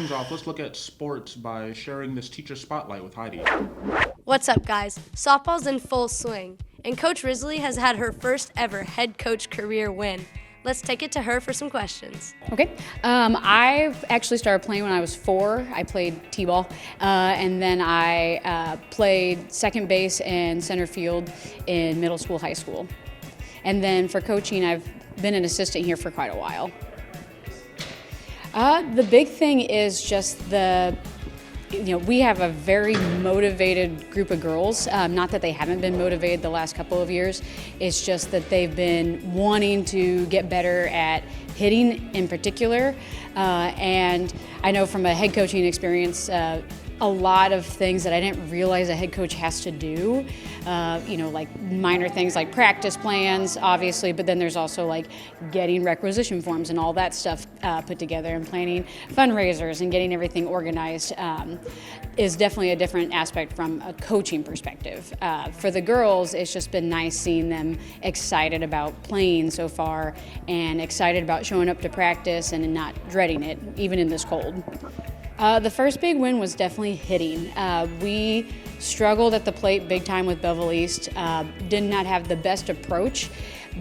things off, let's look at sports by sharing this teacher spotlight with Heidi. What's up, guys? Softball's in full swing, and Coach Risley has had her first ever head coach career win. Let's take it to her for some questions. Okay. I've actually started playing when I was 4. I played t-ball, and then I played second base and center field in middle school, high school. And then for coaching, I've been an assistant here for quite a while. The big thing is just we have a very motivated group of girls. Not that they haven't been motivated the last couple of years. It's just that they've been wanting to get better at hitting in particular. And I know from a head coaching experience, a lot of things that I didn't realize a head coach has to do, like minor things like practice plans, obviously, but then there's also like getting requisition forms and all that stuff put together, and planning fundraisers and getting everything organized is definitely a different aspect from a coaching perspective. For the girls, it's just been nice seeing them excited about playing so far and excited about showing up to practice and not dreading it, even in this cold. The first big win was definitely hitting. We struggled at the plate big time with Belleville East, did not have the best approach,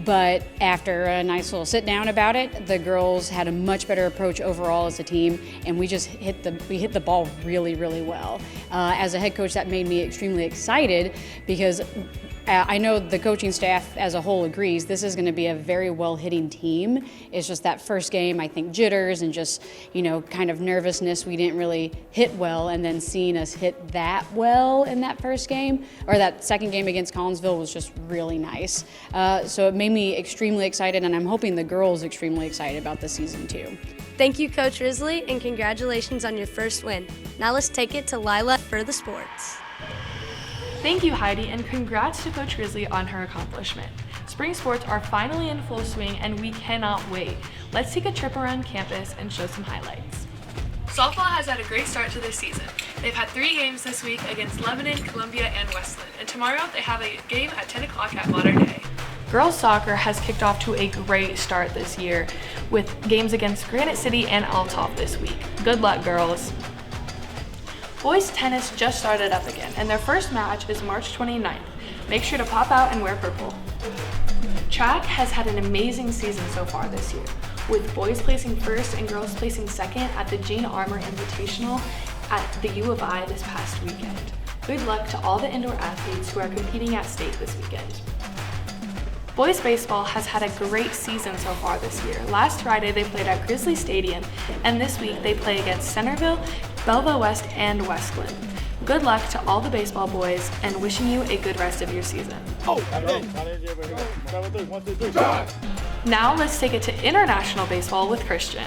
but after a nice little sit down about it, the girls had a much better approach overall as a team, and we just hit the ball really, really well. As a head coach, that made me extremely excited because I know the coaching staff as a whole agrees this is going to be a very well-hitting team. It's just that first game, I think jitters and just, kind of nervousness. We didn't really hit well, and then seeing us hit that well in that first game, or that second game against Collinsville, was just really nice. So it made me extremely excited, and I'm hoping the girls extremely excited about the season too. Thank you, Coach Risley, and congratulations on your first win. Now let's take it to Lila for the sports. Thank you, Heidi, and congrats to Coach Risley on her accomplishment. Spring sports are finally in full swing, and we cannot wait. Let's take a trip around campus and show some highlights. Softball has had a great start to this season. They've had 3 games this week against Lebanon, Columbia, and Westland, and tomorrow they have a game at 10 o'clock at Modern Day. Girls soccer has kicked off to a great start this year with games against Granite City and Althoff this week. Good luck, girls. Boys tennis just started up again, and their first match is March 29th. Make sure to pop out and wear purple. Track has had an amazing season so far this year, with boys placing first and girls placing second at the Jane Armour Invitational at the U of I this past weekend. Good luck to all the indoor athletes who are competing at state this weekend. Boys baseball has had a great season so far this year. Last Friday they played at Grizzly Stadium, and this week they play against Centerville, Belleville West, and Westland. Good luck to all the baseball boys, and wishing you a good rest of your season. Now let's take it to international baseball with Christian.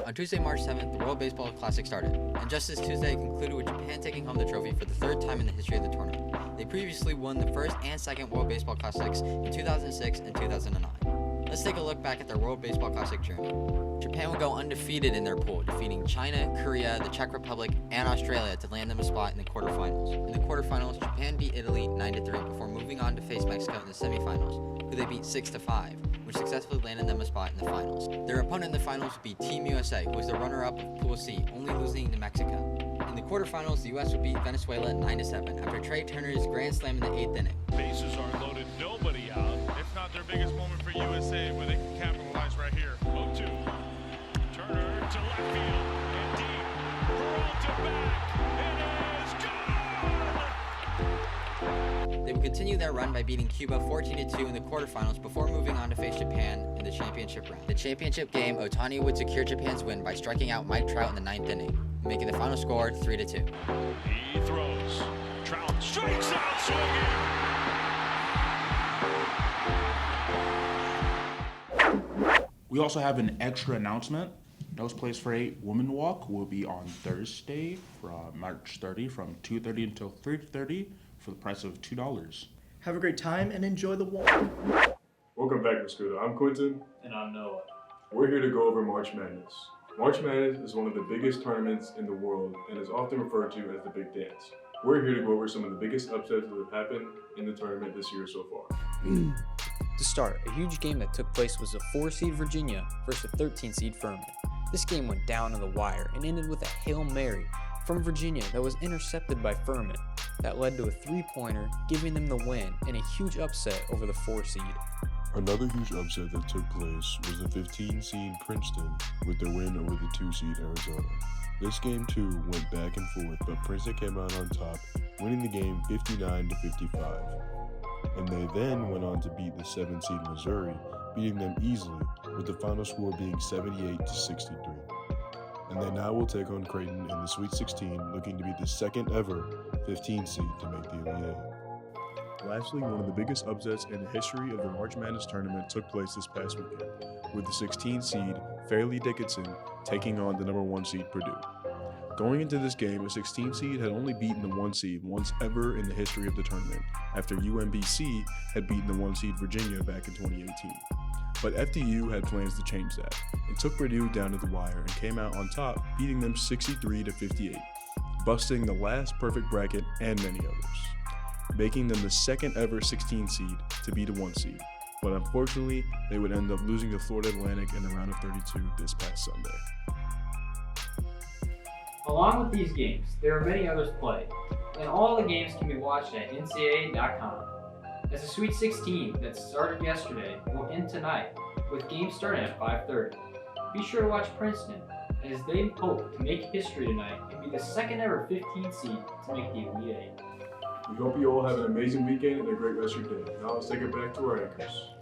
On Tuesday, March 7th, the World Baseball Classic started, and just this Tuesday concluded with Japan taking home the trophy for the 3rd time in the history of the tournament. They previously won the first and second World Baseball Classics in 2006 and 2009. Let's take a look back at their World Baseball Classic journey. Japan will go undefeated in their pool, defeating China, Korea, the Czech Republic, and Australia to land them a spot in the quarterfinals. In the quarterfinals, Japan beat Italy 9-3 before moving on to face Mexico in the semifinals, who they beat 6-5, which successfully landed them a spot in the finals. Their opponent in the finals would be Team USA, who was the runner-up of Pool C, only losing to Mexico. In the quarterfinals, the U.S. would beat Venezuela 9-7 after Trey Turner's grand slam in the 8th inning. Bases are loaded, nobody out. If not their biggest moment for USA, where they can capitalize right here. 0-2. Turner to left field and deep. Peralta back. It is gone! They would continue their run by beating Cuba 14-2 in the quarterfinals before moving on to face Japan in the championship round. The championship game, Otani would secure Japan's win by striking out Mike Trout in the 9th inning, making the final score 3-2. He throws. Trout strikes out swinging. We also have an extra announcement. Nose Place for 8 Women Walk will be on Thursday, from March 30, from 2:30 until 3:30 for the price of $2. Have a great time and enjoy the walk. Welcome back, Mascoutah. I'm Quentin. And I'm Noah. We're here to go over March Madness. March Madness is one of the biggest tournaments in the world and is often referred to as the Big Dance. We're here to go over some of the biggest upsets that have happened in the tournament this year so far. To start, a huge game that took place was a 4-seed Virginia versus a 13-seed Furman. This game went down to the wire and ended with a Hail Mary from Virginia that was intercepted by Furman. That led to a three-pointer, giving them the win and a huge upset over the 4 seed. Another huge upset that took place was the 15 seed Princeton with their win over the 2 seed Arizona. This game too went back and forth, but Princeton came out on top, winning the game 59-55. And they then went on to beat the 7 seed Missouri, beating them easily, with the final score being 78-63. And they now will take on Creighton in the Sweet 16, looking to be the second ever 15 seed to make the Elite Eight. Lastly, one of the biggest upsets in the history of the March Madness tournament took place this past weekend, with the 16 seed Fairleigh Dickinson taking on the number 1 seed Purdue. Going into this game, a 16 seed had only beaten the 1 seed once ever in the history of the tournament, after UMBC had beaten the 1 seed Virginia back in 2018. But FDU had plans to change that, and took Purdue down to the wire and came out on top, beating them 63-58, busting the last perfect bracket and many others, making them the second ever 16 seed to beat a 1 seed. But unfortunately, they would end up losing to Florida Atlantic in the round of 32 this past Sunday. Along with these games, there are many others played, and all the games can be watched at ncaa.com. As the Sweet 16 that started yesterday will end tonight, with games starting at 5:30. Be sure to watch Princeton, as they hope to make history tonight and be the second ever 15 seed to make the Elite Eight. We hope you all have an amazing weekend and a great rest of your day. Now let's take it back to our anchors.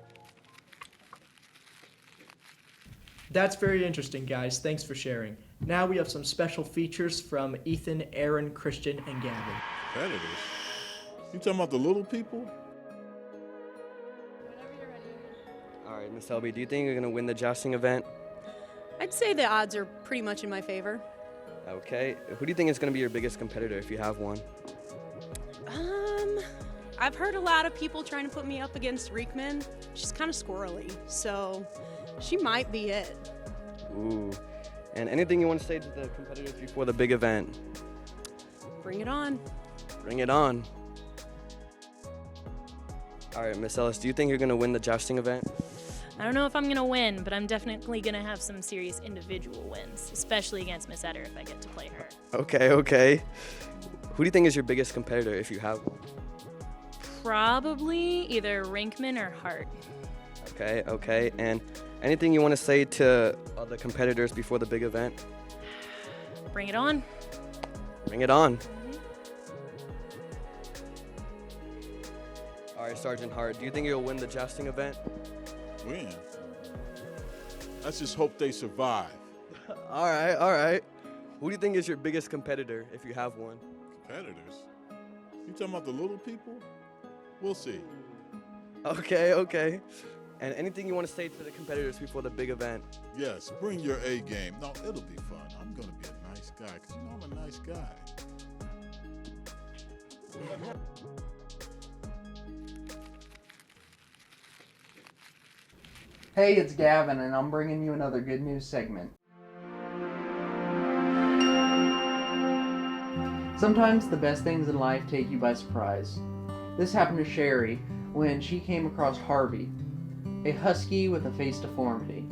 That's very interesting, guys. Thanks for sharing. Now we have some special features from Ethan, Aaron, Christian, and Gavin. Predators? You talking about the little people? All right, Miss Selby, do you think you're going to win the jousting event? I'd say the odds are pretty much in my favor. Okay. Who do you think is going to be your biggest competitor if you have one? I've heard a lot of people trying to put me up against Reekman. She's kind of squirrely, so she might be it. Ooh. And anything you want to say to the competitors before the big event? Bring it on. Bring it on. All right, Miss Ellis, do you think you're going to win the jousting event? I don't know if I'm going to win, but I'm definitely going to have some serious individual wins, especially against Miss Etter if I get to play her. Okay. Who do you think is your biggest competitor if you have one? Probably either Rinkman or Hart. Okay. And anything you want to say to other competitors before the big event? Bring it on. Bring it on. All right, Sergeant Hart, do you think you'll win the jousting event? Win? Let's just hope they survive. All right. Who do you think is your biggest competitor if you have one? Competitors? You talking about the little people? We'll see. Okay. And anything you want to say to the competitors before the big event? Yes, bring your A game. No, it'll be fun. I'm going to be a nice guy because you know I'm a nice guy. Hey, it's Gavin, and I'm bringing you another good news segment. Sometimes the best things in life take you by surprise. This happened to Sherry when she came across Harvey, a husky with a face deformity.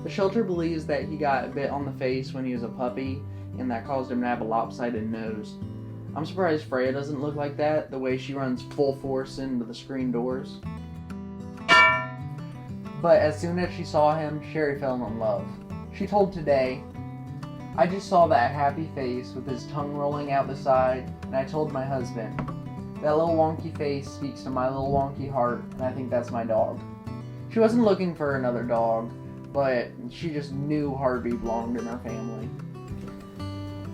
The shelter believes that he got bit on the face when he was a puppy, and that caused him to have a lopsided nose. I'm surprised Freya doesn't look like that, the way she runs full force into the screen doors. But as soon as she saw him, Sherry fell in love. She told Today, "I just saw that happy face with his tongue rolling out the side, and I told my husband, that little wonky face speaks to my little wonky heart, and I think that's my dog." She wasn't looking for another dog, but she just knew Harvey belonged in her family.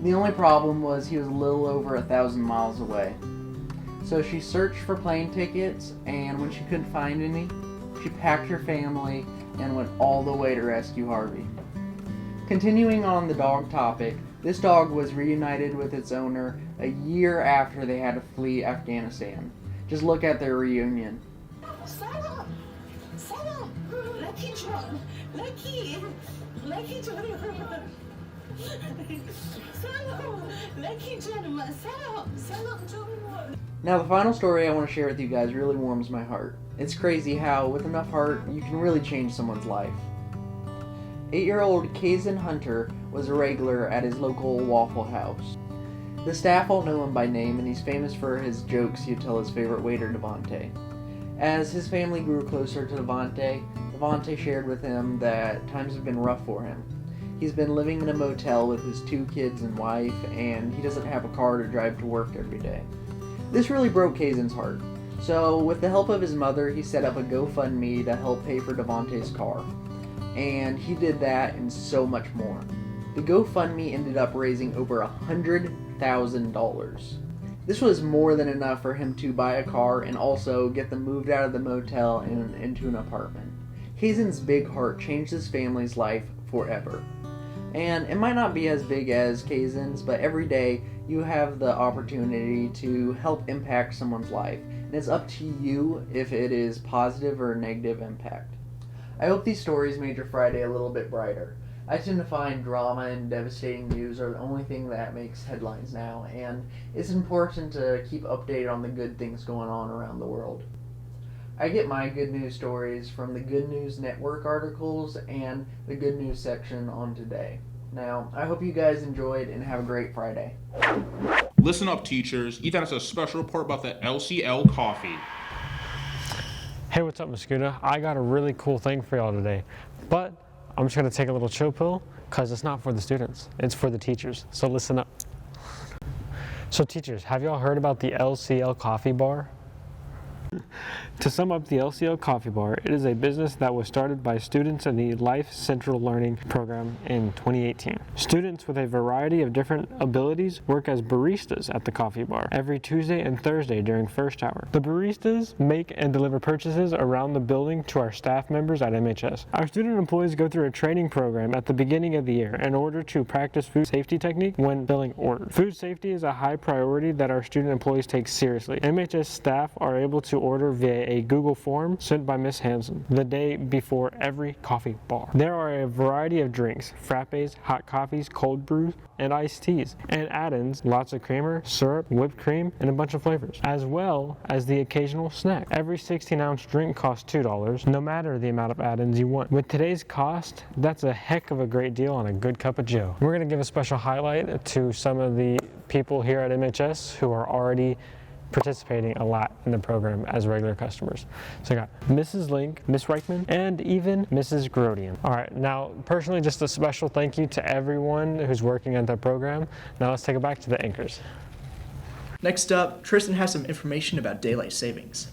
The only problem was he was a little over 1,000 miles away. So she searched for plane tickets, and when she couldn't find any, she packed her family and went all the way to rescue Harvey. Continuing on the dog topic, this dog was reunited with its owner a year after they had to flee Afghanistan. Just look at their reunion. Salam! Lucky John! Lucky John! Salam! Lucky John! Salam John! Now the final story I want to share with you guys really warms my heart. It's crazy how, with enough heart, you can really change someone's life. 8-year-old Kaysen Hunter was a regular at his local Waffle House. The staff all know him by name, and he's famous for his jokes he'd tell his favorite waiter, Devontae. As his family grew closer to Devontae shared with him that times have been rough for him. He's been living in a motel with his 2 kids and wife, and he doesn't have a car to drive to work every day. This really broke Kaysen's heart. So, with the help of his mother, he set up a GoFundMe to help pay for Devontae's car. And he did that and so much more. The GoFundMe ended up raising over $100,000. This was more than enough for him to buy a car and also get them moved out of the motel and into an apartment. Kaysen's big heart changed his family's life forever. And it might not be as big as Kaysen's, but every day you have the opportunity to help impact someone's life. And it's up to you if it is positive or negative impact. I hope these stories made your Friday a little bit brighter. I tend to find drama and devastating news are the only thing that makes headlines now, and it's important to keep updated on the good things going on around the world. I get my good news stories from the Good News Network articles and the Good News section on Today. Now, I hope you guys enjoyed and have a great Friday. Listen up, teachers. Ethan has a special report about the LCL coffee. Hey, what's up, Mascoutah? I got a really cool thing for y'all today, but I'm just gonna take a little chill pill because it's not for the students, it's for the teachers, so listen up. So teachers, have y'all heard about the LCL coffee bar? To sum up the LCL Coffee Bar, it is a business that was started by students in the Life Central Learning program in 2018. Students with a variety of different abilities work as baristas at the coffee bar every Tuesday and Thursday during first hour. The baristas make and deliver purchases around the building to our staff members at MHS. Our student employees go through a training program at the beginning of the year in order to practice food safety technique when filling orders. Food safety is a high priority that our student employees take seriously. MHS staff are able to order via a Google form sent by Miss Hansen the day before every coffee bar. There are a variety of drinks, frappes, hot coffees, cold brews, and iced teas, and add-ins, lots of creamer, syrup, whipped cream, and a bunch of flavors, as well as the occasional snack. Every 16-ounce drink costs $2, no matter the amount of add-ins you want. With today's cost, that's a heck of a great deal on a good cup of joe. We're going to give a special highlight to some of the people here at MHS who are already participating a lot in the program as regular customers. So I got Mrs. Link, Miss Reichman, and even Mrs. Grodian. All right, now personally, just a special thank you to everyone who's working at the program. Now let's take it back to the anchors. Next up, Tristan has some information about daylight savings.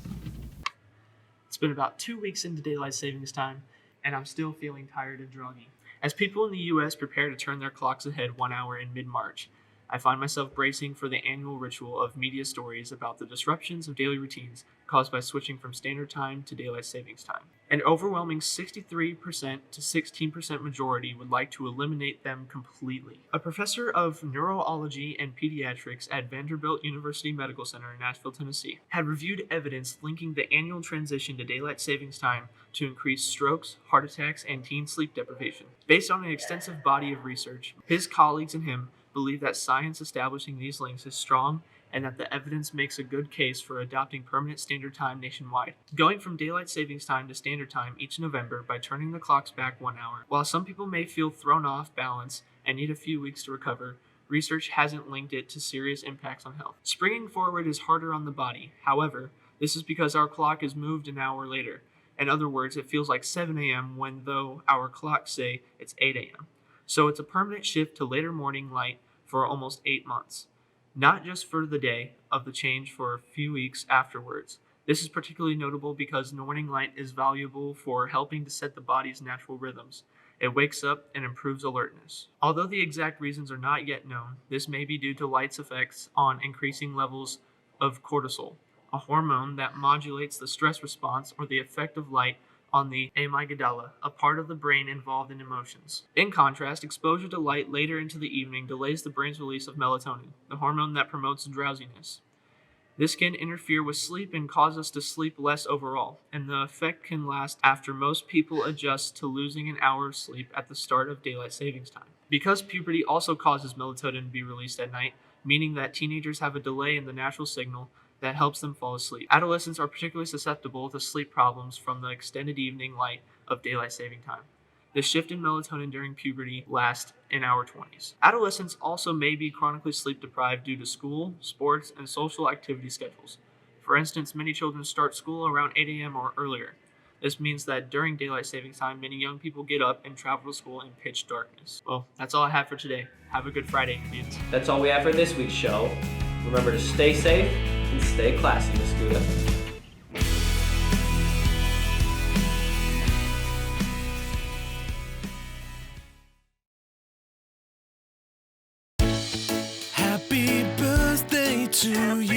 It's been about 2 weeks into daylight savings time, and I'm still feeling tired and groggy. As people in the U.S. prepare to turn their clocks ahead 1 hour in mid-March, I find myself bracing for the annual ritual of media stories about the disruptions of daily routines caused by switching from standard time to daylight savings time. An overwhelming 63% to 16% majority would like to eliminate them completely. A professor of neurology and pediatrics at Vanderbilt University Medical Center in Nashville, Tennessee, had reviewed evidence linking the annual transition to daylight savings time to increase strokes, heart attacks, and teen sleep deprivation. Based on an extensive body of research, his colleagues and him believe that science establishing these links is strong and that the evidence makes a good case for adopting permanent standard time nationwide. Going from daylight savings time to standard time each November by turning the clocks back 1 hour. While some people may feel thrown off balance and need a few weeks to recover, research hasn't linked it to serious impacts on health. Springing forward is harder on the body. However, this is because our clock is moved an hour later. In other words, it feels like 7 a.m. when though our clocks say it's 8 a.m. So it's a permanent shift to later morning light for almost 8 months, not just for the day of the change for a few weeks afterwards. This is particularly notable because morning light is valuable for helping to set the body's natural rhythms. It wakes up and improves alertness. Although the exact reasons are not yet known, this may be due to light's effects on increasing levels of cortisol, a hormone that modulates the stress response or the effect of light on the amygdala, a part of the brain involved in emotions. In contrast, exposure to light later into the evening delays the brain's release of melatonin, the hormone that promotes drowsiness. This can interfere with sleep and cause us to sleep less overall, and the effect can last after most people adjust to losing an hour of sleep at the start of daylight savings time. Because puberty also causes melatonin to be released at night, meaning that teenagers have a delay in the natural signal that helps them fall asleep. Adolescents are particularly susceptible to sleep problems from the extended evening light of daylight saving time. The shift in melatonin during puberty lasts in our 20s. Adolescents also may be chronically sleep deprived due to school, sports, and social activity schedules. For instance, many children start school around 8 a.m. or earlier. This means that during daylight savings time, many young people get up and travel to school in pitch darkness. Well, that's all I have for today. Have a good Friday, kids. That's all we have for this week's show. Remember to stay safe and stay classy, Mascoutah. Happy birthday to you.